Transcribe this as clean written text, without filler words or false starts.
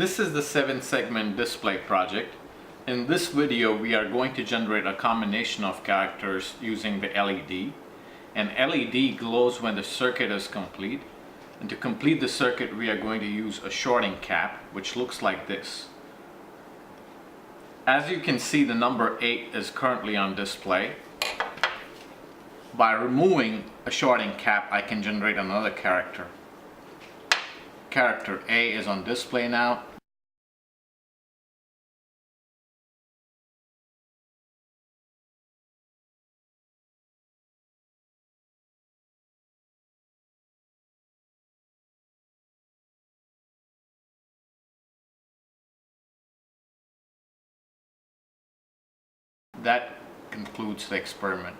This is the 7-segment display project. In this video, we are going to generate a combination of characters using the LED. An LED glows when the circuit is complete. And to complete the circuit, we are going to use a shorting cap, which looks like this. As you can see, the number 8 is currently on display. By removing a shorting cap, I can generate another character. Character A is on display now. That concludes the experiment.